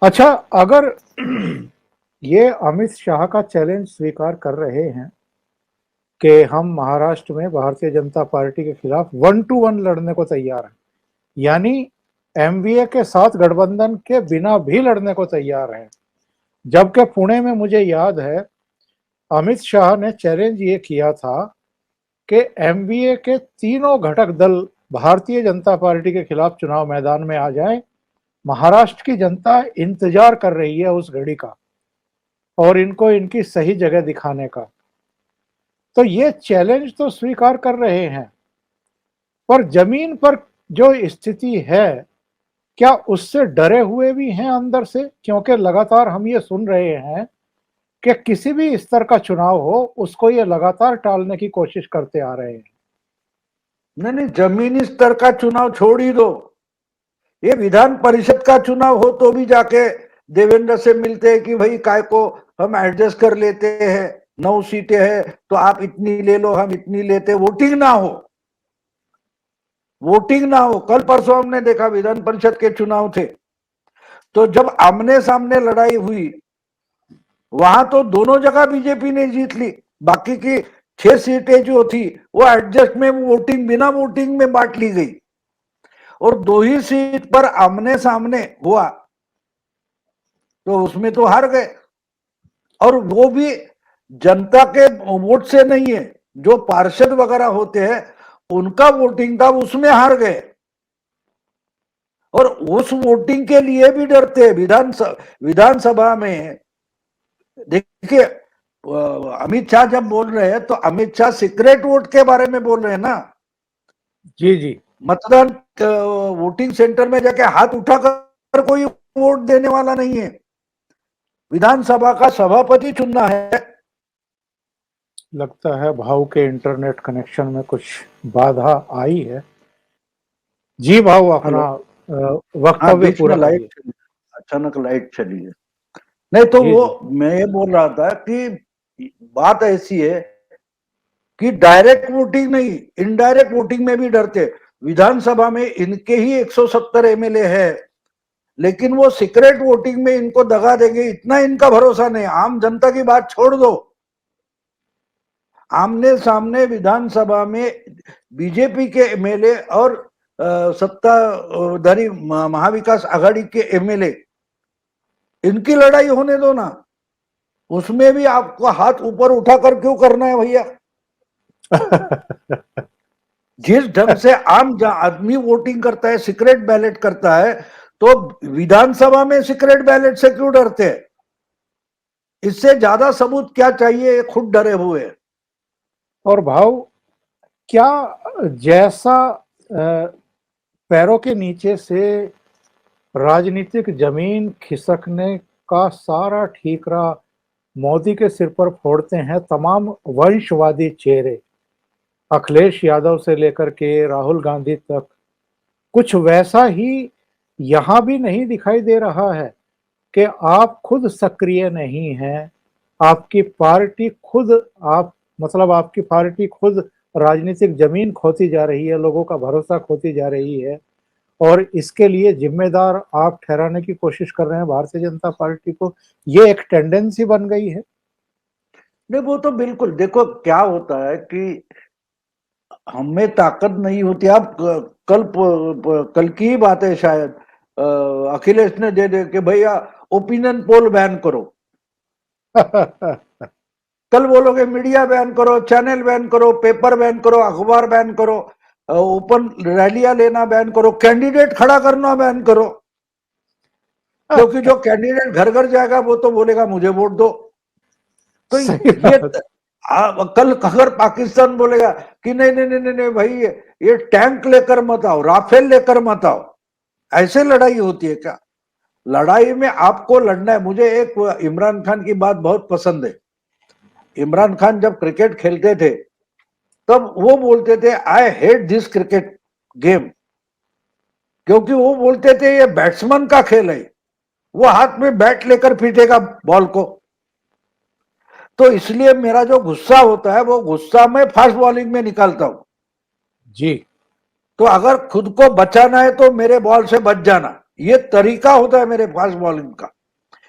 अच्छा, अगर ये अमित शाह का चैलेंज स्वीकार कर रहे हैं कि हम महाराष्ट्र में भारतीय जनता पार्टी के खिलाफ 1-1 लड़ने को तैयार हैं, यानी एमवीए के साथ गठबंधन के बिना भी लड़ने को तैयार हैं, जबकि पुणे में मुझे याद है अमित शाह ने चैलेंज ये किया था कि एमवीए के तीनों घटक दल भारतीय जनता पार्टी के खिलाफ चुनाव मैदान में आ जाएं। महाराष्ट्र की जनता इंतजार कर रही है उस घड़ी का और इनको इनकी सही जगह दिखाने का। तो ये चैलेंज तो स्वीकार कर रहे हैं, पर जमीन पर जो स्थिति है, क्या उससे डरे हुए भी हैं अंदर से? क्योंकि लगातार हम ये सुन रहे हैं कि किसी भी स्तर का चुनाव हो, उसको ये लगातार टालने की कोशिश करते आ रहे हैं। नहीं नहीं, जमीनी स्तर का चुनाव छोड़ ही दो, ये विधान परिषद का चुनाव हो तो भी जाके देवेंद्र से मिलते हैं कि भाई काय को हम एडजस्ट कर लेते हैं, 9 सीटें हैं तो आप इतनी ले लो, हम इतनी लेते, वोटिंग ना हो, वोटिंग ना हो। कल परसों हमने देखा विधान परिषद के चुनाव थे, तो जब आमने सामने लड़ाई हुई वहां तो दोनों जगह बीजेपी ने जीत ली, बाकी की 6 सीटें जो थी वो एडजस्ट में वोटिंग, बिना वोटिंग में बांट ली गई, और 2 ही सीट पर आमने सामने हुआ तो उसमें तो हार गए, और वो भी जनता के वोट से नहीं है, जो पार्षद वगैरह होते हैं उनका वोटिंग था, उसमें हार गए। और उस वोटिंग के लिए भी डरते हैं विधानसभा में। देखिए, अमित शाह जब बोल रहे हैं तो अमित शाह सीक्रेट वोट के बारे में बोल रहे हैं ना। जी जी, मतदान वोटिंग सेंटर में जाके हाथ उठाकर कोई वोट देने वाला नहीं है, विधानसभा का सभापति चुनना है। लगता है भाव के इंटरनेट कनेक्शन में कुछ बाधा आई है। जी भाव, अपना हेलो, हाँ वक्तव्य बीच में पूरा लाइट करिए। चली, अचानक लाइट चली है। नहीं तो जी वो जी, मैं ये बोल रहा था कि बात ऐसी है कि डायरेक्ट वोटिंग नहीं, इनडायरेक्ट वोटिंग में भी डरते। विधानसभा में इनके ही 170 एमएलए है, लेकिन वो सीक्रेट वोटिंग में इनको दगा देंगे इतना इनका भरोसा नहीं। आम जनता की बात छोड़ दो, आमने सामने विधानसभा में बीजेपी के एमएलए और सत्ताधारी महाविकास आघाड़ी के एमएलए, इनकी लड़ाई होने दो ना, उसमें भी आपको हाथ ऊपर उठाकर क्यों करना है भैया? जिस ढंग से आम आदमी वोटिंग करता है, सीक्रेट बैलेट करता है, तो विधानसभा में सीक्रेट बैलेट से क्यों डरते हैं? इससे ज्यादा सबूत क्या चाहिए, ये खुद डरे हुए हैं। और भाव, क्या जैसा पैरों के नीचे से राजनीतिक जमीन खिसकने का सारा ठीकरा मोदी के सिर पर फोड़ते हैं तमाम वंशवादी चेहरे, अखिलेश यादव से लेकर के राहुल गांधी तक, कुछ वैसा ही यहां भी नहीं दिखाई दे रहा है कि आप खुद सक्रिय नहीं हैं, आपकी पार्टी खुद, आप मतलब आपकी पार्टी खुद राजनीतिक जमीन खोती जा रही है, लोगों का भरोसा खोती जा रही है, और इसके लिए जिम्मेदार आप ठहराने की कोशिश कर रहे हैं भारतीय जनता पार्टी को। ये एक टेंडेंसी बन गई है। नहीं वो तो बिल्कुल, देखो क्या होता है कि हमें ताकत नहीं होती। आप कल की ही बात है शायद, अखिलेश ने दे दे कि भैया ओपिनियन पोल बैन करो, कल बोलोगे मीडिया बैन करो, चैनल बैन करो, पेपर बैन करो, अखबार बैन करो, ओपन रैलियां लेना बैन करो, कैंडिडेट खड़ा करना बैन करो, क्योंकि जो कैंडिडेट घर घर जाएगा वो तो बोलेगा मुझे वोट दो। तो सही ये बात। कल अगर पाकिस्तान बोलेगा कि नहीं नहीं नहीं नहीं, नहीं भाई ये टैंक लेकर मत आओ, राफेल लेकर मत आओ, ऐसे लड़ाई होती है क्या? लड़ाई में आपको लड़ना है। मुझे एक इमरान खान की बात बहुत पसंद है। इमरान खान जब क्रिकेट खेलते थे तब वो बोलते थे I hate this cricket game, क्योंकि वो बोलते थे ये बैट्समैन का खेल है, वो हाथ में बैट लेकर पीटेगा बॉल को। तो इसलिए मेरा जो गुस्सा होता है वो गुस्सा मैं फास्ट बॉलिंग में निकालता हूं। जी, तो अगर खुद को बचाना है तो मेरे बॉल से बच जाना, ये तरीका होता है मेरे फास्ट बॉलिंग का,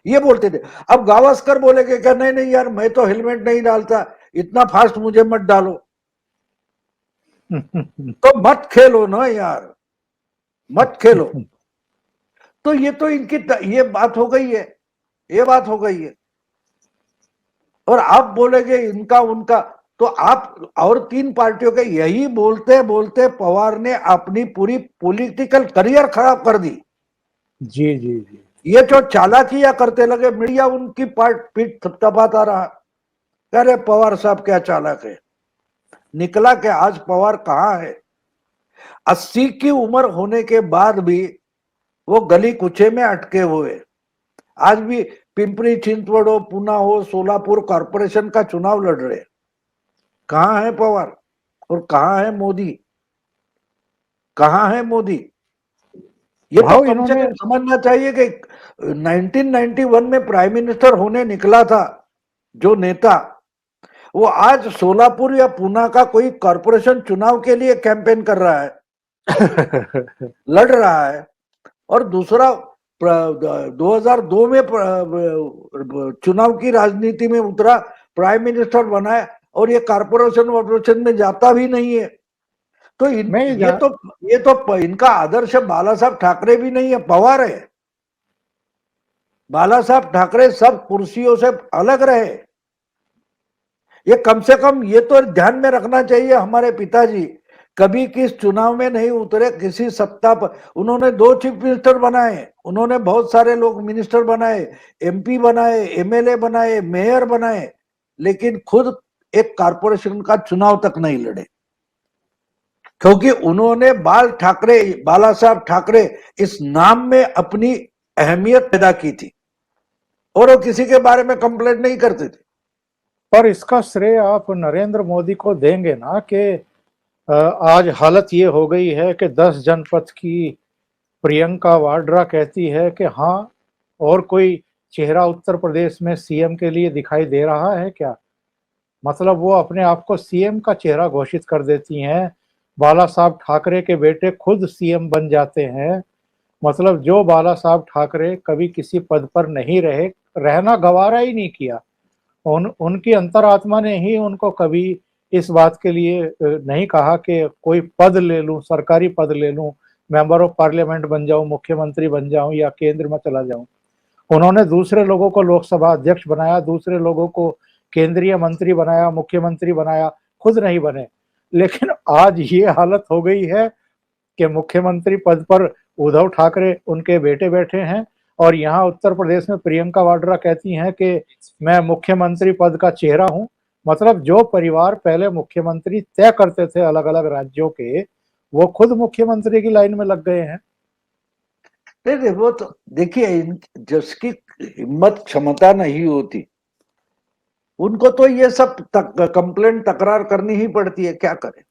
ये बोलते थे। अब गावस्कर बोलेगे क्या, नहीं नहीं यार मैं तो हेलमेट नहीं डालता, इतना फास्ट मुझे मत डालो। तो मत खेलो ना यार, मत खेलो। तो ये तो इनकी ये बात हो गई है, ये बात हो गई है। और आप बोलेगे इनका उनका, तो आप और तीन पार्टियों के यही बोलते बोलते पवार ने अपनी पूरी पॉलिटिकल करियर खराब कर दी। जी जी जी। ये जो चालाकियां करते लगे, मीडिया उनकी पीठ थपथपाता रहा, कह रहे पवार साहब क्या चालाक है। निकला कि आज पवार कहां है। 80 की उम्र होने के बाद भी वो गली कुचे में अटके हुए। आज भी पिंपरी चिंचवड हो, पुना हो, सोलापुर कॉरपोरेशन का चुनाव लड़ रहे। कहां है पवार और कहां है मोदी, कहां है मोदी। ये तो भाव कम से इन्होंने कम समझना चाहिए कि 1991 में प्राइम मिनिस्टर होने निकला था जो नेता, वो आज सोलापुर या पुना का कोई कॉरपोरेशन चुनाव के लिए कैंपेन कर रहा है, लड़ रहा है। और दूसरा 2002 में चुनाव की राजनीति में उतरा, प्राइम मिनिस्टर बना है, और ये कॉरपोरेशन वॉर्पोरेशन में जाता भी नहीं है। तो मैं ये तो इनका आदर्श बाला साहब ठाकरे भी नहीं है, पवार है। बाला साहब ठाकरे सब कुर्सियों से अलग रहे। ये कम से कम ये तो ध्यान में रखना चाहिए हमारे पिताजी, कभी किस चुनाव में नहीं उतरे किसी सत्ता पर। उन्होंने 2 चीफ मिनिस्टर बनाए, उन्होंने बहुत सारे लोग मिनिस्टर बनाए, एमपी बनाए, एमएलए बनाए, मेयर बनाए, लेकिन खुद एक कारपोरेशन का चुनाव तक नहीं लड़े, क्योंकि उन्होंने बाला साहब ठाकरे इस नाम में अपनी अहमियत पैदा की थी, और वो किसी के बारे में कंप्लेंट नहीं करते थे। पर इसका श्रेय आप नरेंद्र मोदी को देंगे ना कि आज हालत ये हो गई है कि 10 जनपद की प्रियंका वाड्रा कहती है कि हाँ, और कोई चेहरा उत्तर प्रदेश में सीएम के लिए दिखाई दे रहा है क्या। मतलब वो अपने आप को सीएम का चेहरा घोषित कर देती हैं। बाला साहब ठाकरे के बेटे खुद सीएम बन जाते हैं। मतलब जो बाला साहब ठाकरे कभी किसी पद पर नहीं रहे, रहना गवारा ही नहीं किया, उनकी अंतरात्मा ने ही उनको कभी इस बात के लिए नहीं कहा कि कोई पद ले लूं, सरकारी पद ले लूं, मेंबर ऑफ पार्लियामेंट बन जाऊं, मुख्यमंत्री बन जाऊं या केंद्र में चला जाऊं। उन्होंने दूसरे लोगों को लोकसभा अध्यक्ष बनाया, दूसरे लोगों को केंद्रीय मंत्री बनाया, मुख्यमंत्री बनाया, खुद नहीं बने। लेकिन आज ये हालत हो गई है कि मुख्यमंत्री पद पर उद्धव ठाकरे उनके बेटे बैठे हैं, और यहाँ उत्तर प्रदेश में प्रियंका वाड्रा कहती हैं कि मैं मुख्यमंत्री पद का चेहरा हूं। मतलब जो परिवार पहले मुख्यमंत्री तय करते थे अलग अलग राज्यों के, वो खुद मुख्यमंत्री की लाइन में लग गए हैं। नहीं, वो तो देखिए, जिसकी हिम्मत क्षमता नहीं होती उनको तो ये सब कंप्लेंट तकरार करनी ही पड़ती है। क्या करें,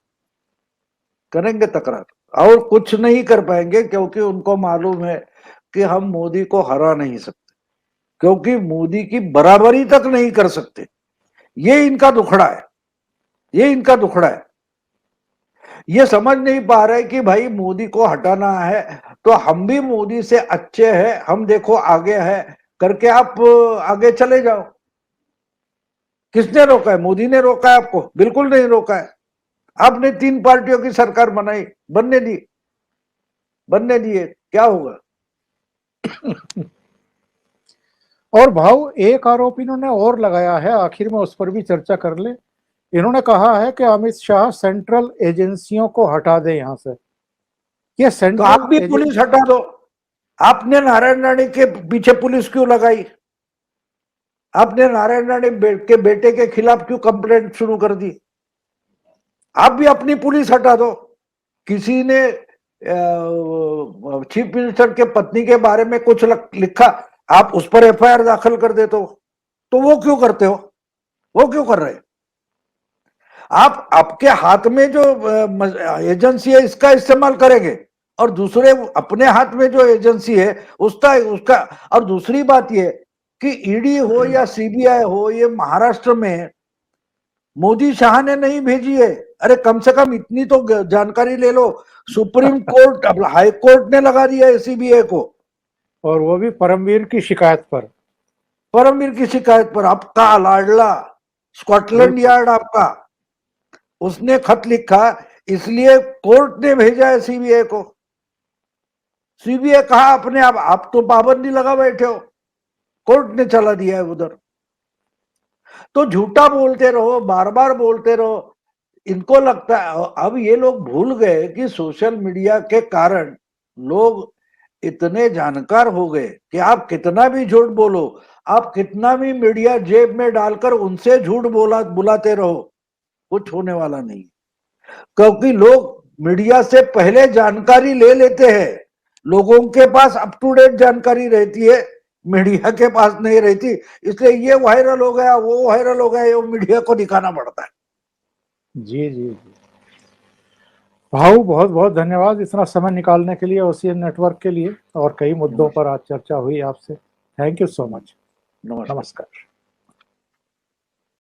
करेंगे तकरार, और कुछ नहीं कर पाएंगे, क्योंकि उनको मालूम है कि हम मोदी को हरा नहीं सकते, क्योंकि मोदी की बराबरी तक नहीं कर सकते। ये इनका दुखड़ा है, ये इनका दुखड़ा है। ये समझ नहीं पा रहे कि भाई मोदी को हटाना है तो हम भी मोदी से अच्छे हैं, हम देखो आगे है करके आप आगे चले जाओ। किसने रोका है? मोदी ने रोका है आपको? बिल्कुल नहीं रोका है। आपने 3 पार्टियों की सरकार बनाई, बनने दिए, क्या होगा? और भाव एक आरोप इन्होंने और लगाया है, आखिर में उस पर भी चर्चा कर ले। इन्होंने कहा है कि अमित शाह सेंट्रल एजेंसियों को हटा दे यहां से। ये तो सेंट्रल आप भी पुलिस हटा दो। आपने नारायण राणे के पीछे पुलिस क्यों लगाई? आपने नारायण राणे के बेटे के खिलाफ क्यों कंप्लेंट शुरू कर दी? आप भी अपनी पुलिस हटा दो। किसी ने चीफ मिनिस्टर के पत्नी के बारे में कुछ लिखा, आप उस पर एफआईआर दाखिल कर देते हो। तो वो क्यों करते हो? वो क्यों कर रहे? आप आपके हाथ में जो एजेंसी है इसका इस्तेमाल करेंगे, और दूसरे अपने हाथ में जो एजेंसी है उसका। और दूसरी बात ये कि ईडी हो या सीबीआई हो, ये महाराष्ट्र में मोदी शाह ने नहीं भेजी है। अरे कम से कम इतनी तो जानकारी ले लो, सुप्रीम कोर्ट, हाई कोर्ट ने लगा दिया है सीबीआई को। और वो भी परमवीर की शिकायत पर। परमवीर की शिकायत पर आपका लाडला स्कॉटलैंड यार्ड आपका, उसने खत लिखा, इसलिए कोर्ट ने भेजा है सीबीआई को। सीबीआई कहा अपने आप तो पाबंदी लगा बैठे हो, कोर्ट ने चला दिया है उधर। तो झूठा बोलते रहो, बार बार बोलते रहो। इनको लगता है, अब ये लोग भूल गए कि सोशल मीडिया के कारण लोग इतने जानकार हो गए कि आप कितना भी झूठ बोलो, आप कितना भी मीडिया जेब में डालकर उनसे झूठ बुलाते रहो, कुछ होने वाला नहीं। क्योंकि लोग मीडिया से पहले जानकारी ले लेते हैं, लोगों के पास अप टू डेट जानकारी रहती है, मीडिया के पास नहीं रहती। इसलिए ये वायरल हो गया, वो वायरल हो गया, ये मीडिया को दिखाना पड़ता है। जी जी जी भाऊ, बहुत बहुत धन्यवाद इतना समय निकालने के लिए ओशियन नेटवर्क के लिए, और कई मुद्दों पर आज चर्चा हुई आपसे। Thank you so much. नमस्कार। नमस्कार।